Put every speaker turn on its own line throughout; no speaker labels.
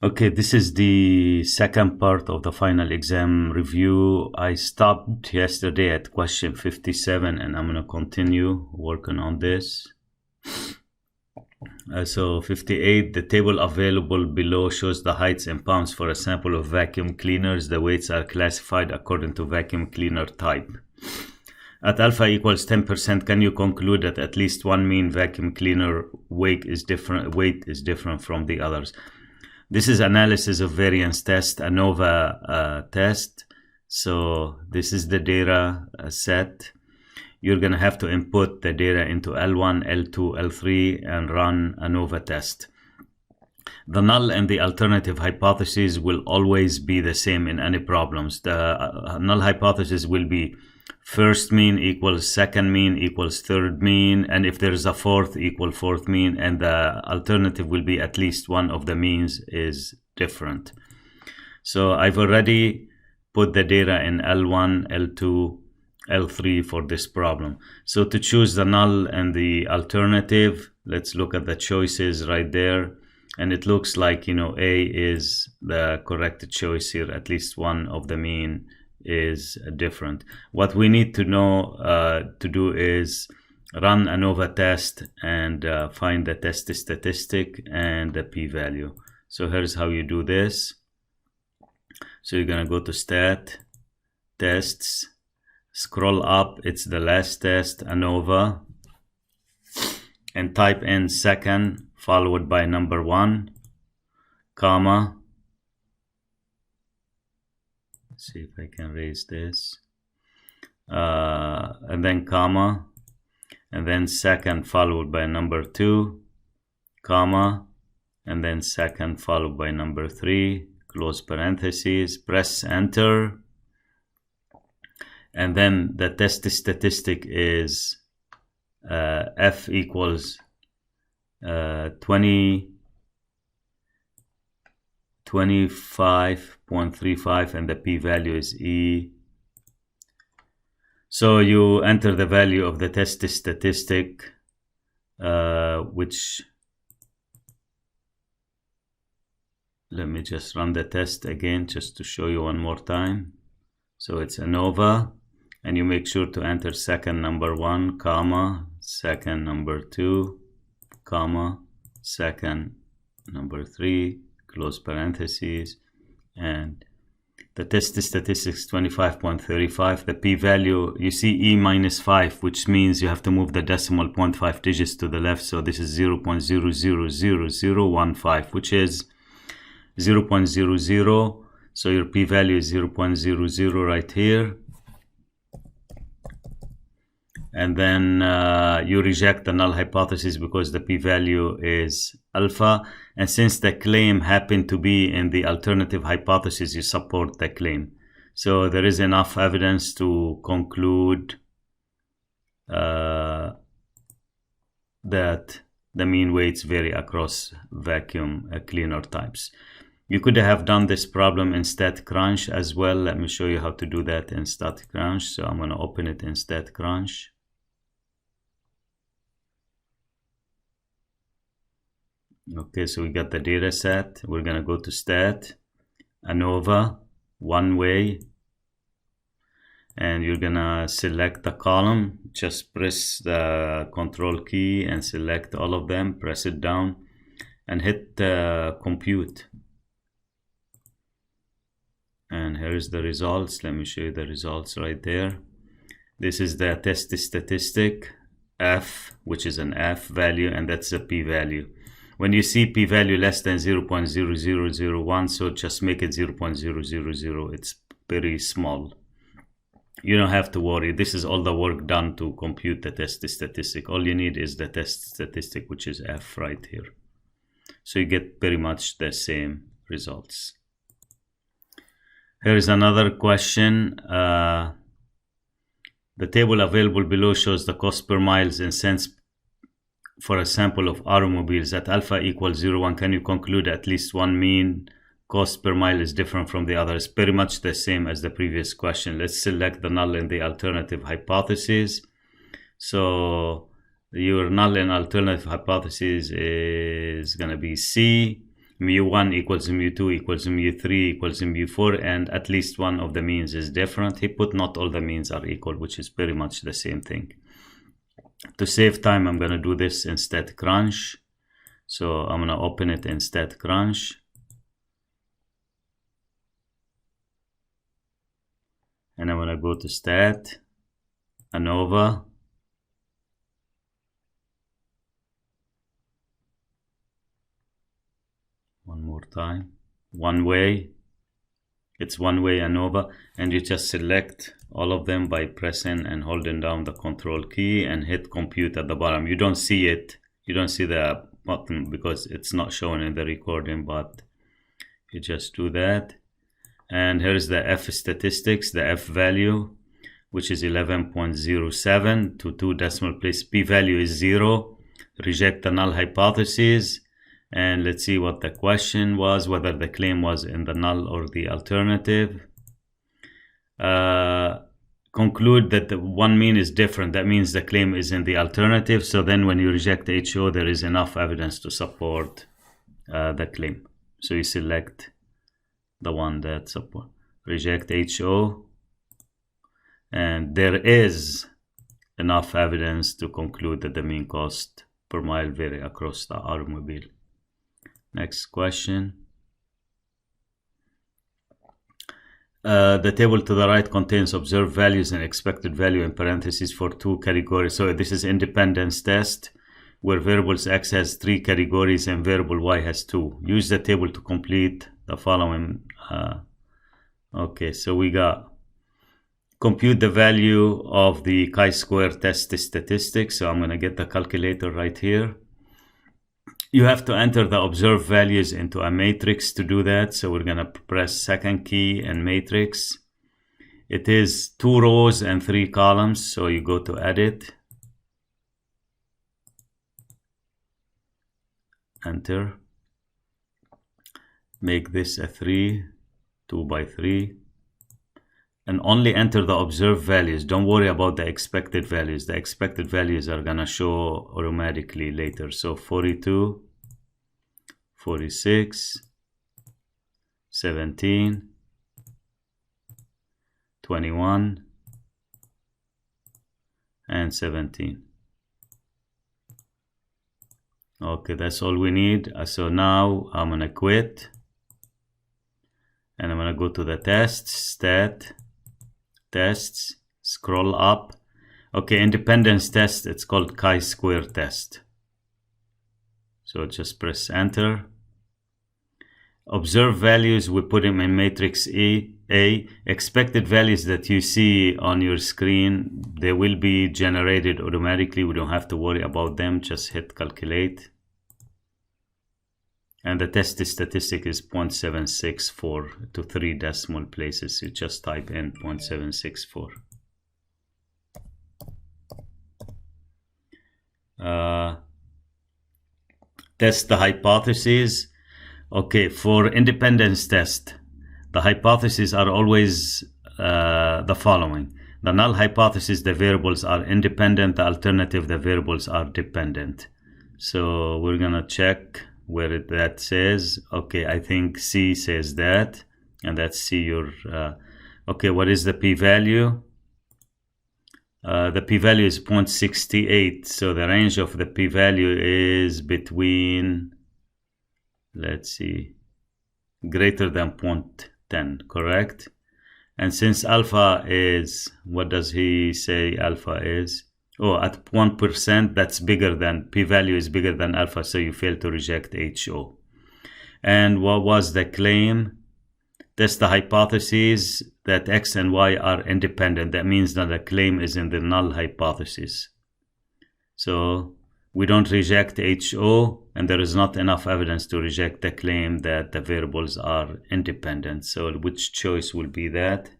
Okay, this is the second part of the final exam review. I stopped yesterday at question 57 and I'm going to continue working on this. So 58, the table available below shows the heights in pounds for a sample of vacuum cleaners. The weights are classified according to vacuum cleaner type. At alpha equals 10%, can you conclude that at least one mean vacuum cleaner weight is different from the others? This is analysis of variance test, ANOVA test. So this is the data set. You're going to have to input the data into L1, L2, L3 and run ANOVA test. The null and the alternative hypotheses will always be the same in any problems. The null hypothesis will be first mean equals second mean equals third mean, and if there is a fourth, equal fourth mean, and the alternative will be at least one of the means is different. So I've already put the data in L1, L2, L3 for this problem. So to choose the null and the alternative, let's look at the choices right there. And it looks like, A is the correct choice here. At least one of the mean is different. What we need to know to do is run ANOVA test and find the test statistic and the p-value. So here's how you do this. So you're going to go to stat, tests, scroll up, it's the last test, ANOVA, and type in second followed by number 1, comma. Let's see if I can raise this, and then comma, and then second followed by number 2, comma, and then second followed by number 3, close parentheses, press enter, and then the test statistic is F equals 25.35 and the p-value is E. So you enter the value of the test statistic, which, let me just run the test again just to show you one more time. So it's ANOVA, and you make sure to enter second number 1, comma, second number 2, comma, second number 3, close parentheses, and the test statistics 25.35. The p-value, you see E minus 5, which means you have to move the decimal 0.5 digits to the left. So this is 0.000015, which is 0.00. So your p-value is 0.00 right here. And then you reject the null hypothesis because the p-value is alpha. And since the claim happened to be in the alternative hypothesis, you support the claim. So there is enough evidence to conclude that the mean weights vary across vacuum cleaner types. You could have done this problem in StatCrunch as well. Let me show you how to do that in StatCrunch. So I'm going to open it in StatCrunch. Okay, so we got the data set. We're going to go to stat, ANOVA, one way, and you're going to select the column. Just press the control key and select all of them, press it down and hit compute. And here's the results. Let me show you the results right there. This is the test statistic, F, which is an F value, and that's a p-value. When you see p-value less than 0.0001, so just make it 0.000. It's very small. You don't have to worry. This is all the work done to compute the test statistic. All you need is the test statistic, which is F right here. So you get pretty much the same results. Here is another question. The table available below shows the cost per miles in cents for a sample of automobiles at alpha equals 0.1. Can you conclude at least one mean cost per mile is different from the others? Pretty much the same as the previous question. Let's select the null and the alternative hypothesis. So your null and alternative hypothesis is going to be C. mu1 equals mu2 equals mu3 equals mu4, and at least one of the means is different. He put not all the means are equal, which is pretty much the same thing. To save time, I'm going to do this in StatCrunch. So I'm going to open it in StatCrunch. And I'm going to go to Stat, ANOVA. One more time. One way. It's one way ANOVA. And you just select all of them by pressing and holding down the control key and hit compute at the bottom. You don't see it. You don't see the button because it's not shown in the recording, but you just do that. And here's the F statistics, the F value, which is 11.07 to 2 decimal places. P value is 0. Reject the null hypothesis. And let's see what the question was, whether the claim was in the null or the alternative. Conclude that the one mean is different. That means the claim is in the alternative. So then when you reject HO, there is enough evidence to support the claim. So you select the one that support. Reject HO. And there is enough evidence to conclude that the mean cost per mile vary across the automobile. Next question. The table to the right contains observed values and expected value in parentheses for 2 categories. So this is independence test, where variables X has 3 categories and variable Y has 2. Use the table to complete the following. Okay, so we got compute the value of the chi-square test statistics. So I'm going to get the calculator right here. You have to enter the observed values into a matrix to do that. So we're going to press second key and matrix. It is 2 rows and 3 columns. So you go to edit, enter, make this a 2 by 3, and only enter the observed values. Don't worry about the expected values. The expected values are gonna show automatically later. So 42, 46, 17, 21, and 17. Okay, that's all we need. So now I'm gonna quit, and I'm gonna go to the tests, stat, tests, scroll up. Okay, independence test, it's called chi-square test. So just press enter. Observed values, we put them in matrix A. Expected values that you see on your screen, they will be generated automatically. We don't have to worry about them. Just hit calculate. And the test statistic is 0.764 to 3 decimal places. You just type in 0.764. Test the hypotheses. Okay, for independence test, the hypotheses are always the following. The null hypothesis, the variables are independent. The alternative, the variables are dependent. So we're gonna check where that says. Okay, I think C says that, and that's C your okay, what is the p-value? The p-value is 0.68, so the range of the p-value is between, let's see, greater than 0.10, correct? And since alpha is, what does he say alpha is? Oh, at 1%, that's bigger than, p-value is bigger than alpha, so you fail to reject HO. And what was the claim? Test the hypothesis that X and Y are independent. That means that the claim is in the null hypothesis. So we don't reject HO, and there is not enough evidence to reject the claim that the variables are independent. So which choice will be that?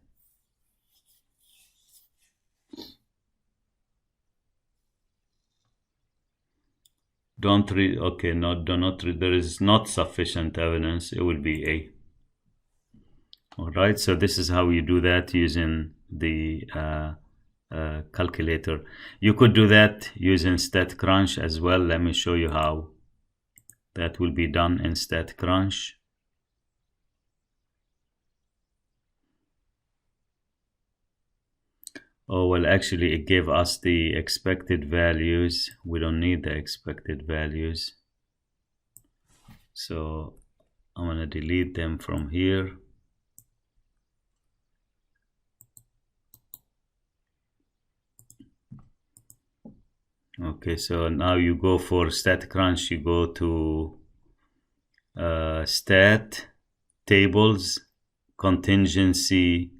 Okay, there is not sufficient evidence. It will be A. All right, so this is how you do that using the calculator. You could do that using StatCrunch as well. Let me show you how. That will be done in StatCrunch. Oh, well, actually, it gave us the expected values. We don't need the expected values. So I'm going to delete them from here. Okay, so now you go for StatCrunch, you go to Stat, Tables, Contingency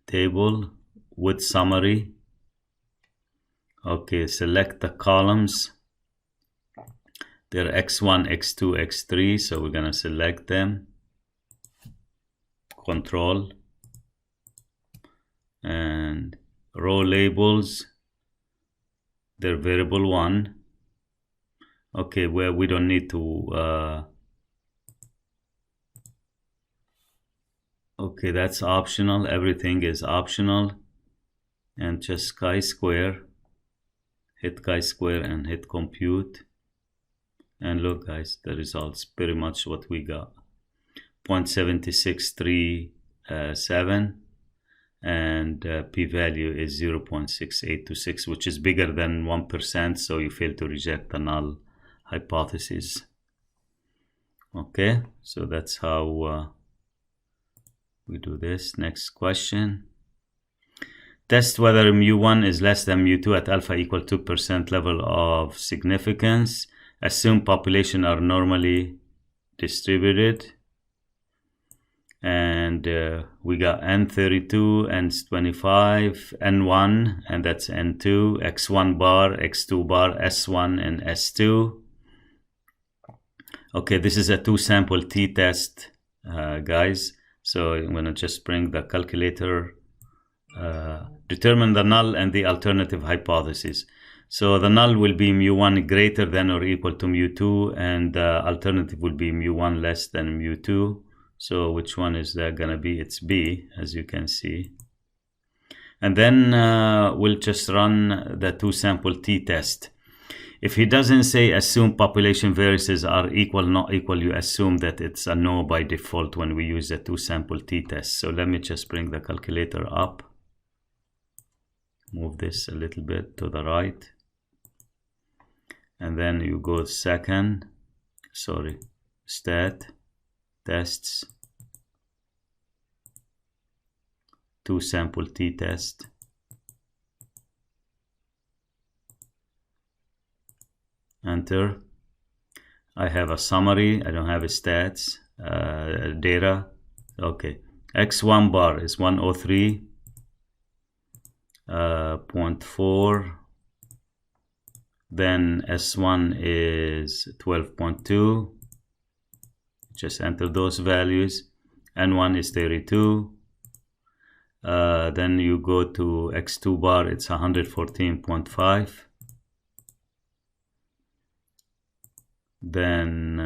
Table with Summary. Okay, select the columns. They're X1, X2, X3, so we're gonna select them. Control. And row labels. They're variable 1. Okay, where we don't need to okay, that's optional. Everything is optional. And just chi-square. Hit chi-square and hit compute. And look, guys, the results pretty much what we got. 0.7637 and p-value is 0.6826, which is bigger than 1%, so you fail to reject the null hypothesis. Okay, so that's how we do this. Next question. Test whether mu1 is less than mu2 at alpha equal 2% level of significance. Assume population are normally distributed. And we got N32, N25, N1, and that's N2, X1 bar, X2 bar, S1, and S2. Okay, this is a 2-sample t-test, guys. So I'm going to just bring the calculator, determine the null and the alternative hypothesis. So the null will be mu1 greater than or equal to mu2, and the alternative will be mu1 less than mu2. So which one is that gonna be? It's B, as you can see. And then we'll just run the 2-sample t-test. If he doesn't say assume population variances are equal, not equal, you assume that it's a no by default when we use the 2-sample t-test. So let me just bring the calculator up. Move this a little bit to the right. And then you go stat, tests, 2-sample t-test. Enter. I have a summary. I don't have a stats, data. Okay. X1 bar is 103.4. Then S1 is 12.2. Just enter those values. N1 is 32. Then you go to X2 bar, it's 114.5. Then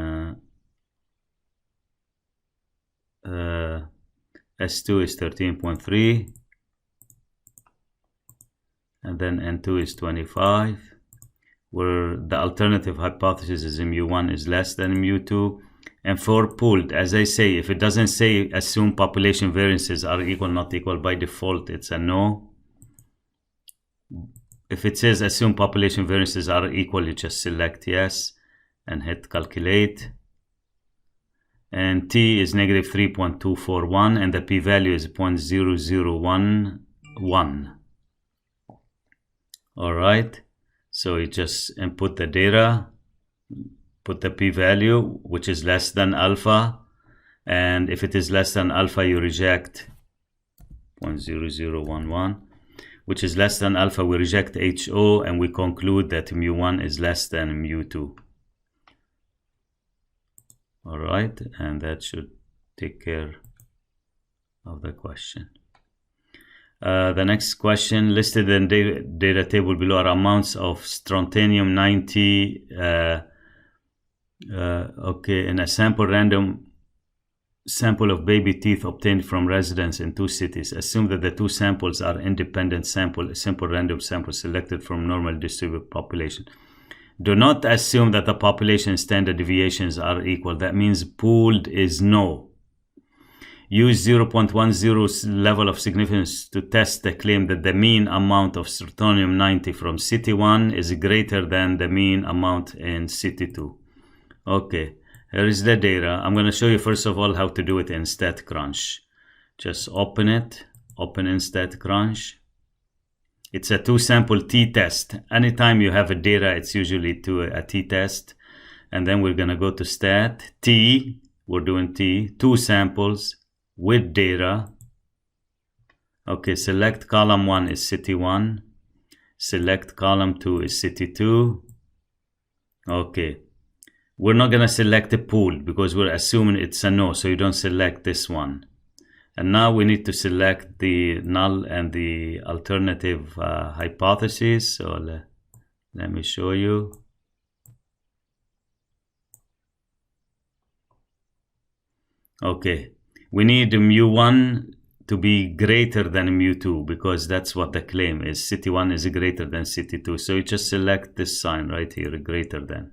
S2 is 13.3. And then N2 is 25. Where the alternative hypothesis is mu1 is less than mu2. And for pooled, as I say, if it doesn't say assume population variances are equal, not equal, by default it's a no. If it says assume population variances are equal, you just select yes and hit calculate. And T is negative 3.241 and the p-value is 0.0011. All right, so you just input the data, put the p-value, which is less than alpha, and if it is less than alpha, you reject 0.0011, which is less than alpha, we reject HO, and we conclude that mu1 is less than mu2. All right, and that should take care of the question. The next question, listed in data table below are amounts of strontium 90 okay, in a random sample of baby teeth obtained from residents in 2 cities. Assume that the 2 samples are independent simple random samples selected from normal distributed population. Do not assume that the population standard deviations are equal. That means pooled is no. Use 0.10 level of significance to test the claim that the mean amount of Strontium-90 from city 1 is greater than the mean amount in city 2. Okay, here is the data. I'm going to show you first of all how to do it in StatCrunch. Just open it, open in StatCrunch. It's a 2-sample t-test. Anytime you have a data, it's usually a t-test. And then we're going to go to stat, t, we're doing t, 2 samples with data. Okay, select column 1 is city 1. Select column 2 is city 2. Okay. We're not going to select the pool because we're assuming it's a no, so you don't select this one. And now we need to select the null and the alternative hypothesis. So let me show you. Okay, we need mu1 to be greater than mu2 because that's what the claim is. City 1 is greater than city 2. So you just select this sign right here, greater than.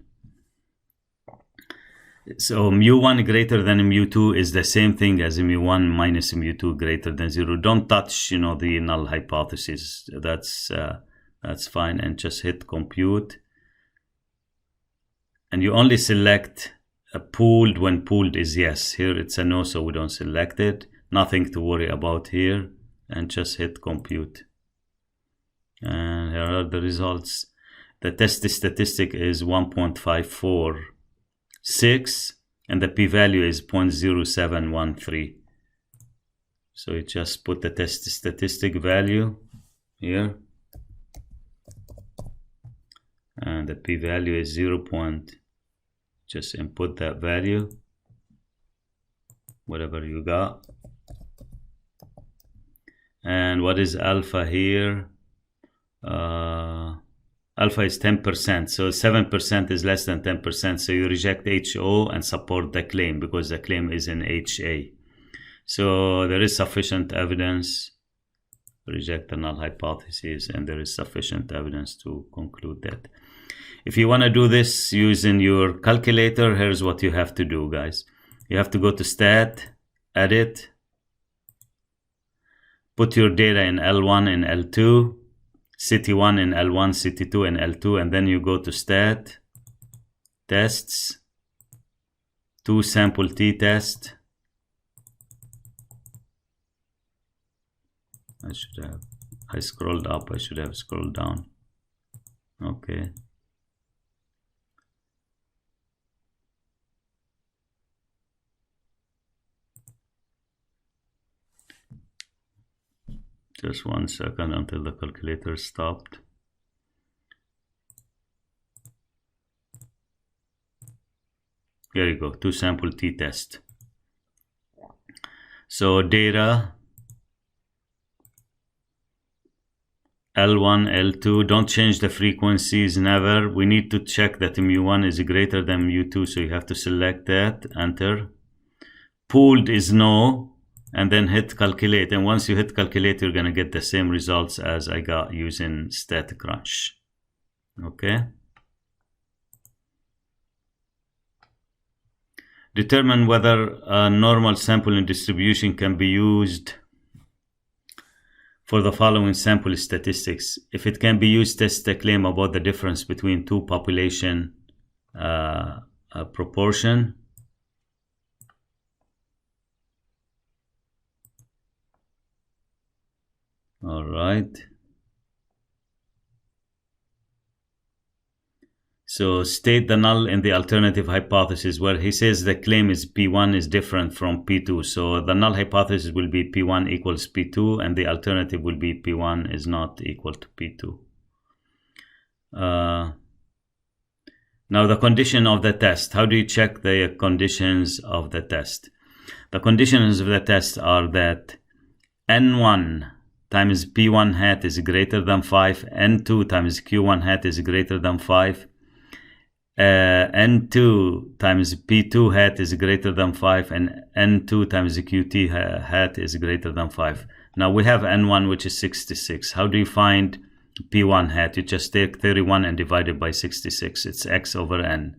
So mu1 greater than mu2 is the same thing as mu1 minus mu2 greater than 0. Don't touch, the null hypothesis. That's fine, and just hit compute. And you only select a pooled when pooled is yes. Here it's a no, so we don't select it. Nothing to worry about here, and just hit compute. And here are the results. The test statistic is 1.546 and the p-value is 0.0713. So you just put the test statistic value here and the p-value is 0. Just input that value, whatever you got. And what is alpha here? Alpha is 10%, so 7% is less than 10%. So you reject HO and support the claim because the claim is in HA. So there is sufficient evidence. Reject the null hypothesis, and there is sufficient evidence to conclude that. If you want to do this using your calculator, here's what you have to do, guys. You have to go to Stat, Edit, put your data in L1 and L2, City 1 in L1, City 2 in L2, and then you go to Stat, Tests, 2-sample t-test. I scrolled up, I should have scrolled down. Okay. Just 1 second until the calculator stopped. Here you go, 2-sample t-test. So data, L1, L2, don't change the frequencies, never. We need to check that mu1 is greater than mu2, so you have to select that, enter. Pooled is no, and then hit calculate. And once you hit calculate, you're gonna get the same results as I got using StatCrunch. Okay. Determine whether a normal sampling distribution can be used for the following sample statistics. If it can be used, test a claim about the difference between two population proportion. All right. So state the null in the alternative hypothesis, where he says the claim is P1 is different from P2. So the null hypothesis will be P1 equals P2, and the alternative will be P1 is not equal to P2. Now the condition of the test. How do you check the conditions of the test? The conditions of the test are that N1 times P1 hat is greater than 5, N2 times Q1 hat is greater than 5, N2 times P2 hat is greater than 5, and N2 times QT hat is greater than 5. Now we have N1, which is 66. How do you find P1 hat. You just take 31 and divide it by 66. It's x over n.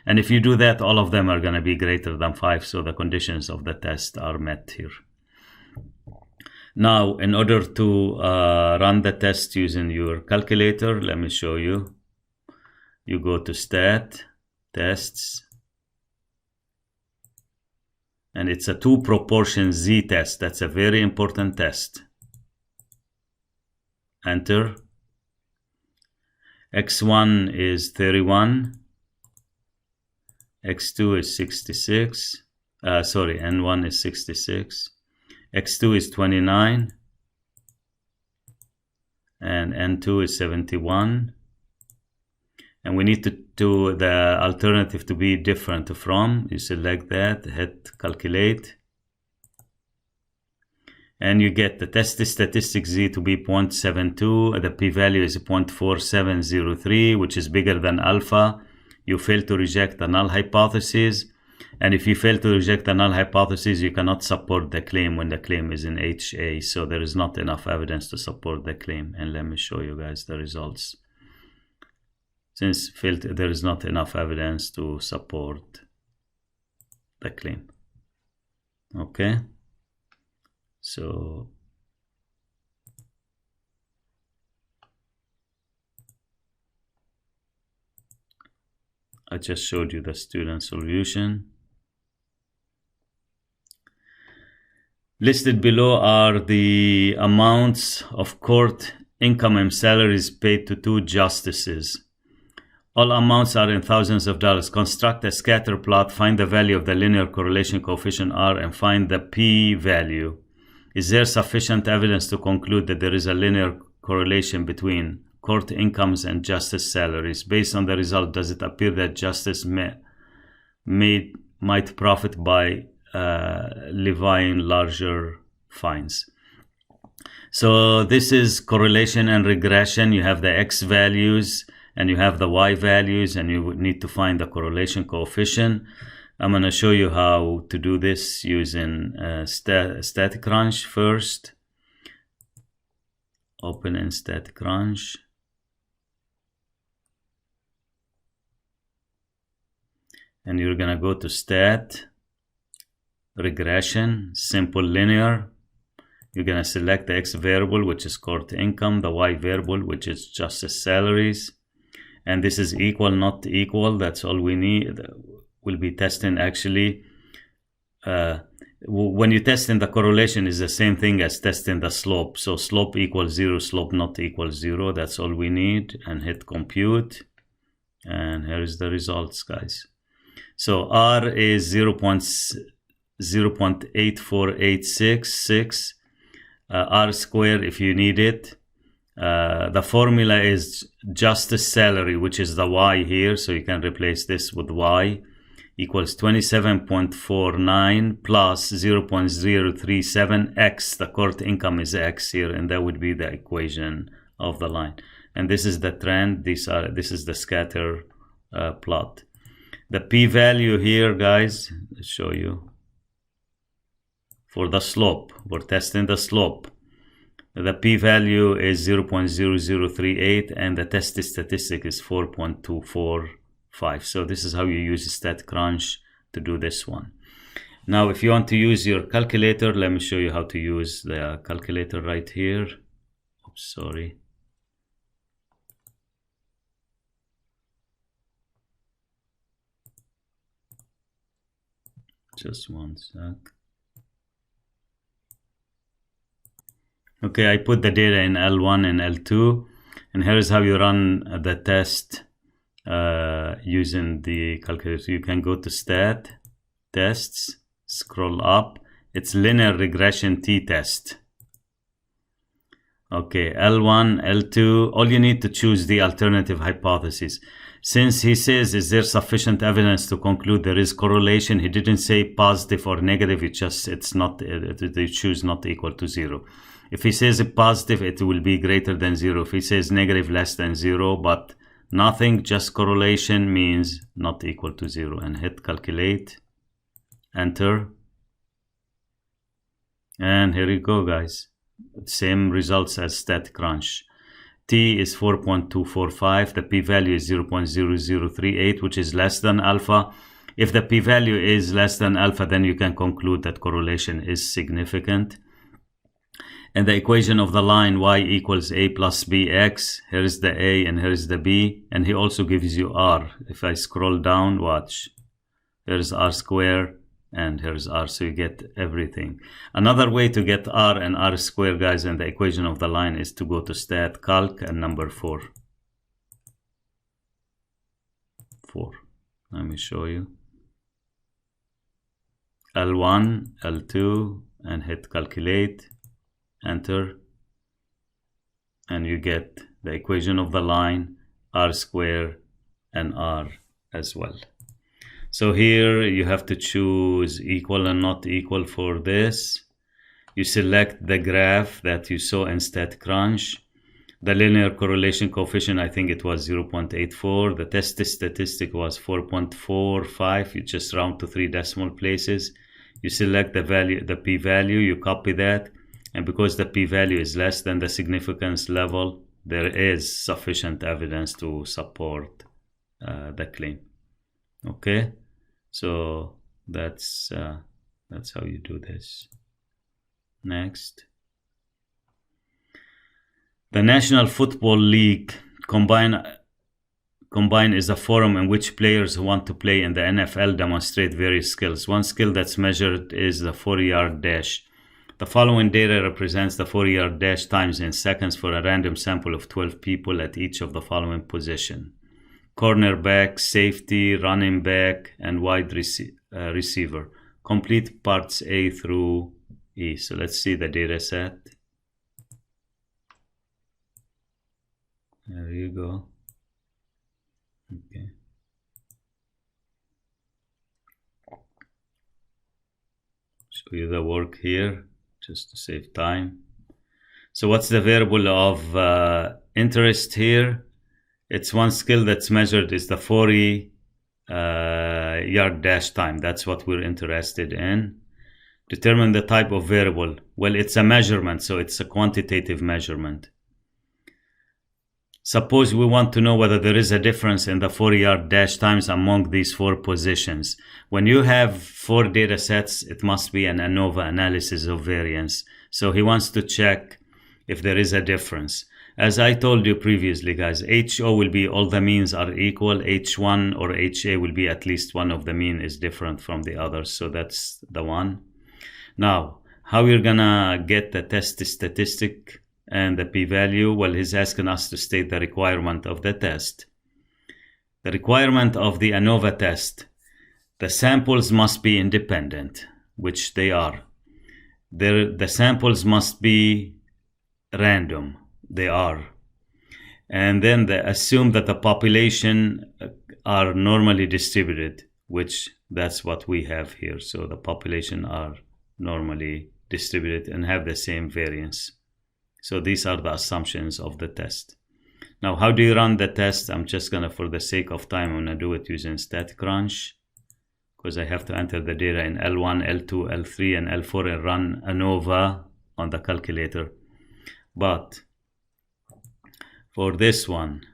And if you do that, all of them are going to be greater than 5. So the conditions of the test are met here. Now, in order to run the test using your calculator, let me show you. You go to Stat, Tests, and it's a 2 proportion Z test. That's a very important test. Enter. X1 is 31. X2 is 66. Sorry, N1 is 66. X2 is 29. And N2 is 71. And we need to do the alternative to be different from. You select that, hit calculate. And you get the test statistic Z to be 0.72. The p-value is 0.4703, which is bigger than alpha. You fail to reject the null hypothesis. And if you fail to reject the null hypothesis, you cannot support the claim when the claim is in HA. So there is not enough evidence to support the claim. And let me show you guys the results. Since there is not enough evidence to support the claim. Okay. So I just showed you the student solution. Listed below are the amounts of court income and salaries paid to 2 justices. All amounts are in thousands of dollars. Construct a scatter plot, find the value of the linear correlation coefficient R, and find the p-value. Is there sufficient evidence to conclude that there is a linear correlation between court incomes and justice salaries? Based on the result, does it appear that justice might profit by levying larger fines? So this is correlation and regression. You have the x values and you have the y values, and you would need to find the correlation coefficient. I'm going to show you how to do this using StatCrunch first. Open in StatCrunch. And you're going to go to Stat, Regression, Simple Linear. You're going to select the x variable, which is court income, the y variable, which is justice salaries. And this is equal, not equal. That's all we need. We'll be testing actually. When you test in the correlation, is the same thing as testing the slope. So slope equals 0, slope not equals 0. That's all we need. And hit compute. And here is the results, guys. So R is 0.84866. R squared if you need it. The formula is justice salary, which is the y here. So you can replace this with y. Equals 27.49 plus 0.037x. The court income is x here, and that would be the equation of the line. And this is the trend. This is the scatter plot. The p-value here, guys, let's show you. For the slope, we're testing the slope. The p-value is 0.0038, and the test statistic is 4.245. So this is how you use StatCrunch to do this one. Now, if you want to use your calculator, let me show you how to use the calculator right here. Oops, sorry. Just one sec. Okay, I put the data in L1 and L2, and here is how you run the test using the calculator. You can go to Stat, Tests, scroll up. It's linear regression t-test. Okay, L1, L2, all you need to choose the alternative hypothesis. Since he says, is there sufficient evidence to conclude there is correlation? He didn't say positive or negative. They choose not equal to 0. If he says positive, it will be greater than 0. If he says negative, less than 0, but nothing, just correlation means not equal to 0. And hit calculate, enter. And here you go, guys. Same results as StatCrunch. T is 4.245. The p-value is 0.0038, which is less than alpha. If the p-value is less than alpha, then you can conclude that correlation is significant. And the equation of the line y equals a plus bx, here's the a and here's the b, and he also gives you r. If I scroll down, watch, here's r square and here's r, so you get everything. Another way to get r and r square, guys, and the equation of the line is to go to stat calc and number 4. Let me show you. L1, L2, and hit calculate, enter, and you get the equation of the line, r square and r as well. So here you have to choose equal and not equal for this. You select the graph that you saw in StatCrunch. The linear correlation coefficient, I think it was 0.84. The test statistic was 4.45. You just round to 3 decimal places. You select the value, the p-value, you copy that. And because the p-value is less than the significance level, there is sufficient evidence to support the claim. Okay, so that's how you do this. Next, the National Football League Combine is a forum in which players who want to play in the NFL demonstrate various skills. One skill that's measured is the 4-yard dash. The following data represents the 4-yard dash times in seconds for a random sample of 12 people at each of the following position: cornerback, safety, running back, and wide receiver. Complete parts A through E. So let's see the data set. There you go. Okay. Show you the work here just to save time. So what's the variable of interest here? It's one skill that's measured is the 40-yard dash time. That's what we're interested in. Determine the type of variable. Well, it's a measurement, so it's a quantitative measurement. Suppose we want to know whether there is a difference in the 40-yard dash times among these 4 positions. When you have 4 data sets, it must be an ANOVA, analysis of variance. So he wants to check if there is a difference. As I told you previously, guys, HO will be all the means are equal. H1 or HA will be at least one of the mean is different from the others. So that's the one. Now, how you're gonna get the test statistic and the p-value? Well, he's asking us to state the requirement of the test. The requirement of the ANOVA test: the samples must be independent, which they are. The samples must be random, they are. And then they assume that the population are normally distributed, which that's what we have here. So the population are normally distributed and have the same variance. So these are the assumptions of the test. Now, how do you run the test? I'm just gonna, for the sake of time, I'm gonna do it using StatCrunch, because I have to enter the data in L1, L2, L3, and L4 and run ANOVA on the calculator. But for this one,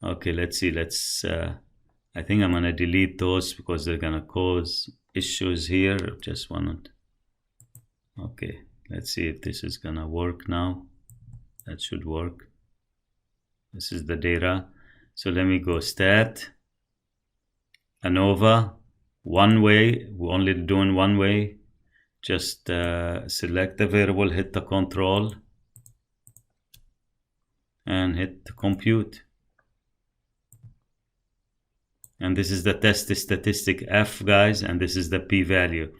okay, let's see, I think I'm gonna delete those because they're gonna cause issues here. Just want to, okay, let's see if this is gonna work now. That should work. This is the data. So let me go stat, ANOVA, one way. We're only doing one way. Just select the variable, hit the control, and hit compute. And this is the test statistic F, guys, and this is the p-value.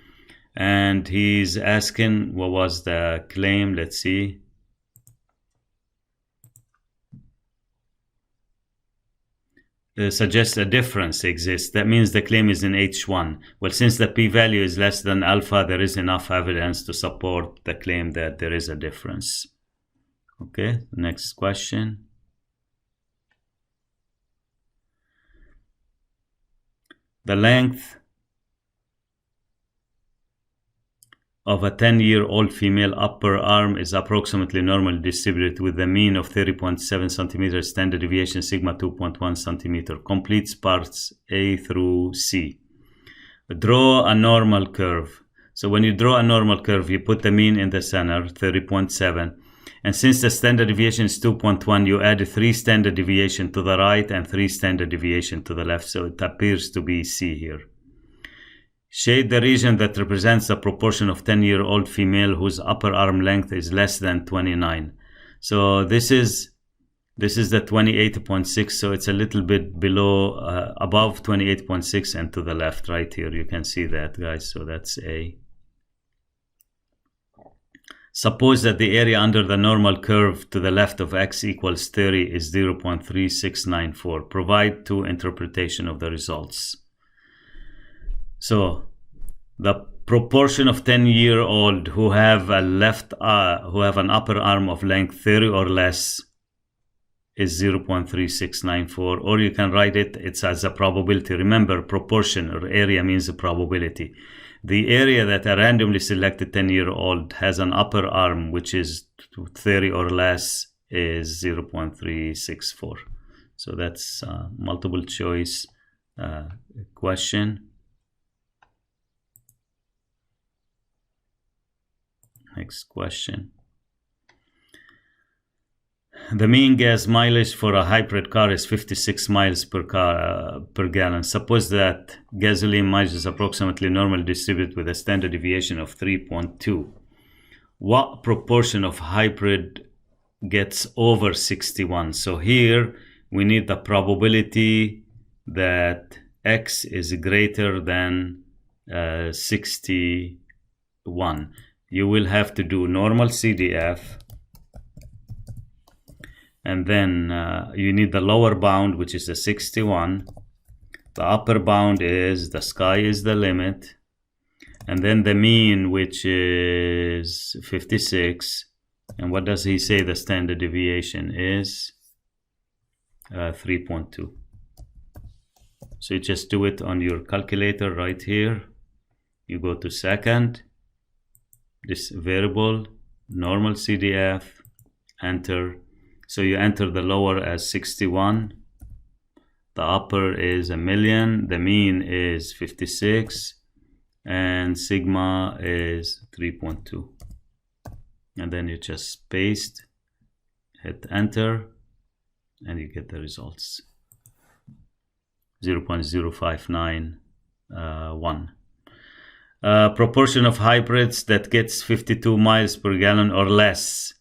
And he's asking what was the claim. Let's see. Suggests a difference exists. That means the claim is in H1. Well, since the p-value is less than alpha, there is enough evidence to support the claim that there is a difference. Okay, next question. The length of a 10-year-old female upper arm is approximately normally distributed with a mean of 30.7 centimeters, standard deviation sigma 2.1 centimeter. Completes parts A through C. Draw a normal curve. So when you draw a normal curve, you put the mean in the center, 30.7. And since the standard deviation is 2.1, you add 3 standard deviation to the right and 3 standard deviation to the left. So it appears to be C here. Shade the region that represents the proportion of 10-year-old female whose upper arm length is less than 29. So this is the 28.6, so it's a little bit below, above 28.6 and to the left right here. You can see that, guys, so that's A. Suppose that the area under the normal curve to the left of x equals 30 is 0.3694. Provide 2 interpretation of the results. So the proportion of 10-year-old who have an upper arm of length 30 or less is 0.3694, or you can write it's as a probability. Remember, proportion or area means a probability. The area that a randomly selected 10-year-old has an upper arm which is 30 or less is 0.364. So that's a multiple choice question. Next question. The mean gas mileage for a hybrid car is 56 miles per gallon. Suppose that gasoline mileage is approximately normally distributed with a standard deviation of 3.2. What proportion of hybrid gets over 61? So here we need the probability that X is greater than 61. You will have to do normal CDF, and then you need the lower bound, which is the 61. The upper bound is the sky is the limit, and then the mean, which is 56. And what does he say the standard deviation is? 3.2. So you just do it on your calculator right here. You go to second, this variable, normal CDF, enter. So you enter the lower as 61, the upper is 1,000,000, the mean is 56, and sigma is 3.2. And then you just paste, hit enter, and you get the results. 0.0591. Proportion of hybrids that gets 52 miles per gallon or less.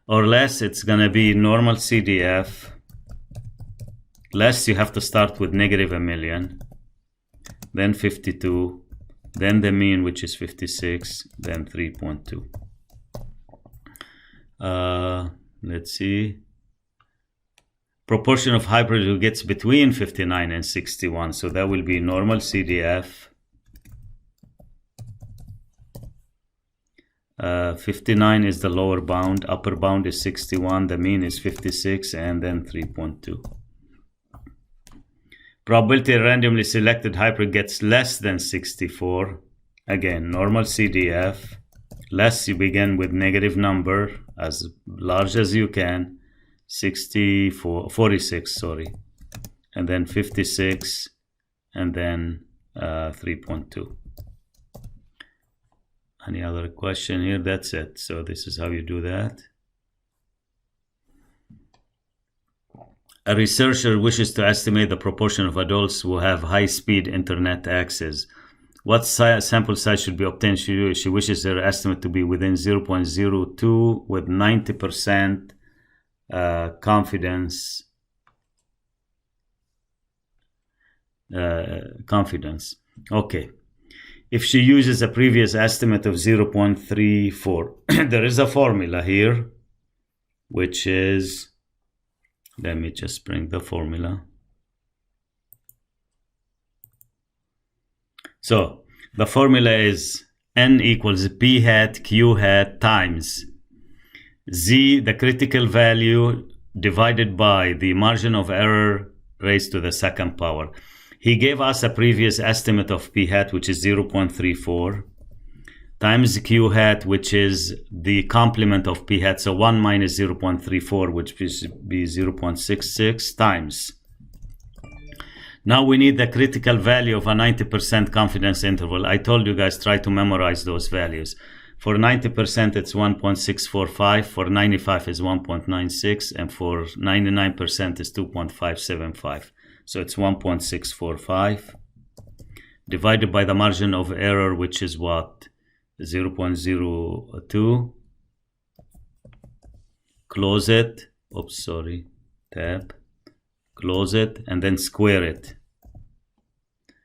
Or less, it's gonna be normal CDF. Less, you have to start with -1,000,000, then 52, then the mean, which is 56, then 3.2. Let's see. Proportion of hybrid who gets between 59 and 61. So that will be normal CDF. 59 is the lower bound, upper bound is 61, the mean is 56, and then 3.2. Probability randomly selected hybrid gets less than 64. Again, normal CDF. Less, you begin with negative number as large as you can. 46, sorry. And then 56, and then 3.2. Any other question here? That's it. So this is how you do that. A researcher wishes to estimate the proportion of adults who have high-speed internet access. What sample size should be obtained? She wishes her estimate to be within 0.02 with 90% confidence. Okay. If she uses a previous estimate of 0.34, there is a formula here, which is, let me just bring the formula. So the formula is N equals P hat Q hat times Z, the critical value, divided by the margin of error raised to the second power. He gave us a previous estimate of P hat, which is 0.34, times q hat, which is the complement of p hat. So 1 minus 0.34, which should be 0.66 times. Now we need the critical value of a 90% confidence interval. I told you guys, try to memorize those values. For 90%, it's 1.645. For 95 is 1.96. And for 99% is 2.575. So it's 1.645 divided by the margin of error, which is what? 0.02. Close it. Oops, sorry. Tab. Close it and then square it.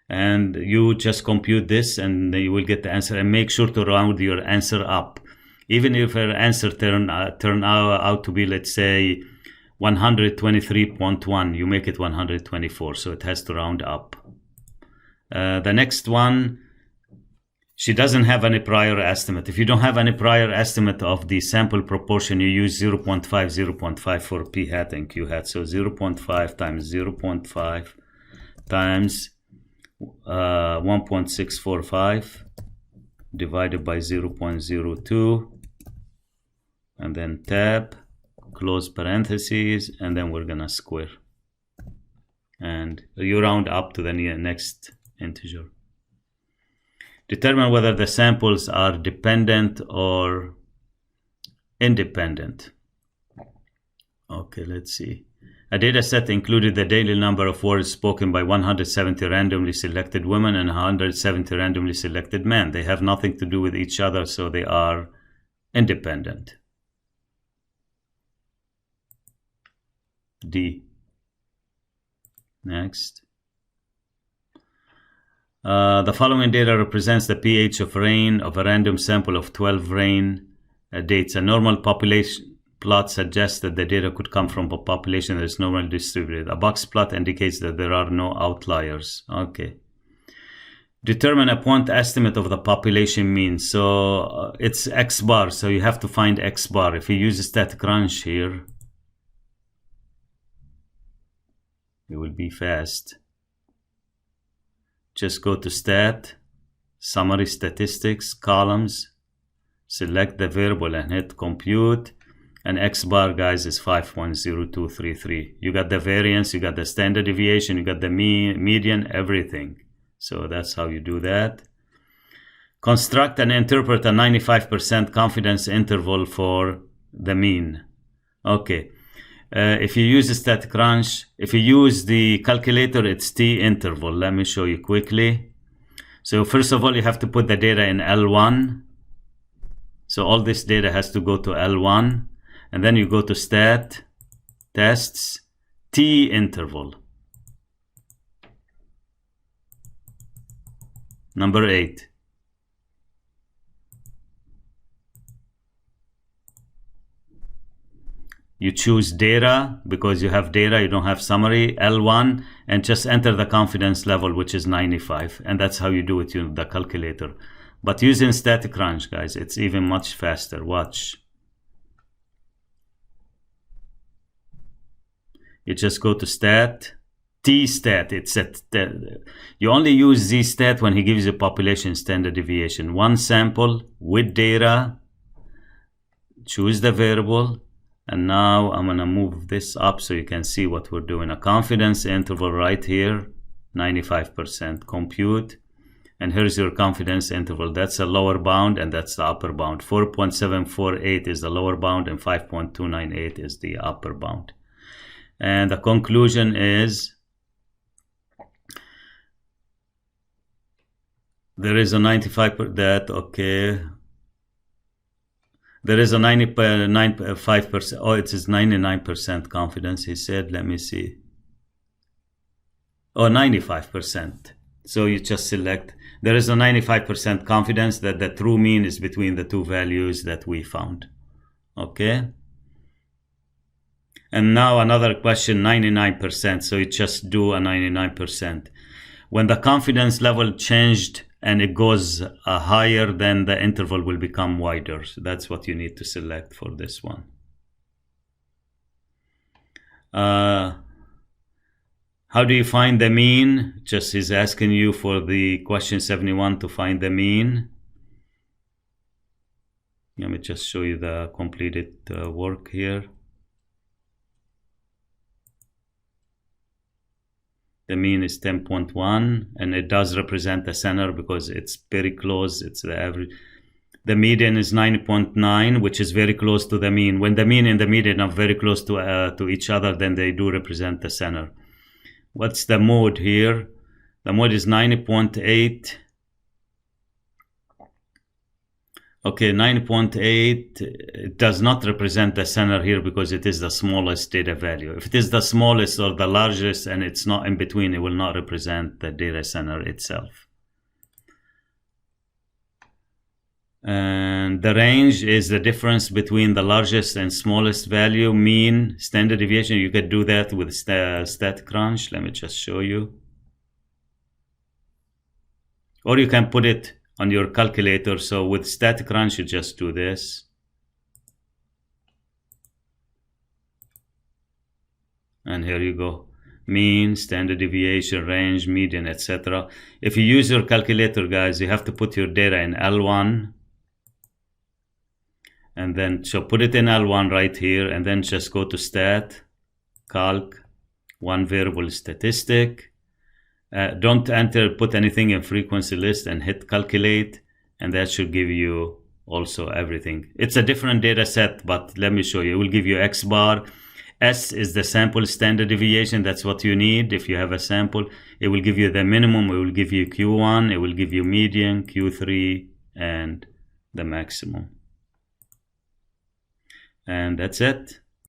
And you just compute this and you will get the answer. And make sure to round your answer up. Even if your answer turn out to be, let's say, 123.1, you make it 124. So it has to round up. The next one, she doesn't have any prior estimate. If you don't have any prior estimate of the sample proportion, you use 0.5, 0.5 for p hat and q hat. So 0.5 times 0.5 times 1.645 divided by 0.02, and then tab, close parentheses, and then we're gonna square. And you round up to the next integer. Determine whether the samples are dependent or independent. Okay, let's see. A data set included the daily number of words spoken by 170 randomly selected women and 170 randomly selected men. They have nothing to do with each other, so they are independent. D. Next. The following data represents the pH of rain of a random sample of 12 rain dates. A normal population plot suggests that the data could come from a population that is normally distributed. A box plot indicates that there are no outliers. Okay. Determine a point estimate of the population mean. So it's X bar, so you have to find X bar. If you use static crunch here, it will be fast. Just go to stat, summary statistics, columns, select the variable and hit compute. And X bar, guys, is 5.0233. You got the variance, you got the standard deviation, you got the median, everything. So that's how you do that. Construct and interpret a 95% confidence interval for the mean. Okay. If you use a static crunch, if you use the calculator, it's T interval. Let me show you quickly. So first of all, you have to put the data in L1. So all this data has to go to L1. And then you go to stat, tests, T interval. Number 8. You choose data because you have data, you don't have summary, L1, and just enter the confidence level, which is 95. And that's how you do it in the calculator. But using static crunch, guys, it's even much faster. Watch. You just go to stat, T-stat. It's at you only use Z-stat when he gives you population standard deviation. One sample with data, choose the variable. And now I'm gonna move this up so you can see what we're doing. A confidence interval right here, 95%. Compute. And here's your confidence interval. That's a lower bound and that's the upper bound. 4.748 is the lower bound and 5.298 is the upper bound. And the conclusion is there is a 95% that, okay. There is a 95%. Oh, it is 99% confidence, he said. Let me see. Oh, 95%. So you just select. There is a 95% confidence that the true mean is between the two values that we found. Okay. And now another question, 99%. So you just do a 99%. When the confidence level changed and it goes higher, then the interval will become wider. So that's what you need to select for this one. How do you find the mean? Just he's asking you for the question 71 to find the mean. Let me just show you the completed work here. The mean is 10.1, and it does represent the center because it's very close. It's the average. The median is 9.9, which is very close to the mean. When the mean and the median are very close to each other, then they do represent the center. What's the mode here? The mode is 9.8. Okay, 9.8 it does not represent the center here because it is the smallest data value. If it is the smallest or the largest and it's not in between, it will not represent the data center itself. And the range is the difference between the largest and smallest value, mean, standard deviation. You could do that with StatCrunch. Let me just show you. Or you can put it on your calculator. So with StatCrunch, you just do this. And here you go. Mean, standard deviation, range, median, etc. If you use your calculator, guys, you have to put your data in L1. And then, so put it in L1 right here, and then just go to Stat, Calc, one variable statistic. Don't put anything in frequency list and hit calculate, and that should give you also everything. It's a different data set, but let me show you. It will give you X bar. S is the sample standard deviation. That's what you need. If you have a sample, it will give you the minimum. It will give you Q1. It will give you median, Q3, and the maximum. And that's it.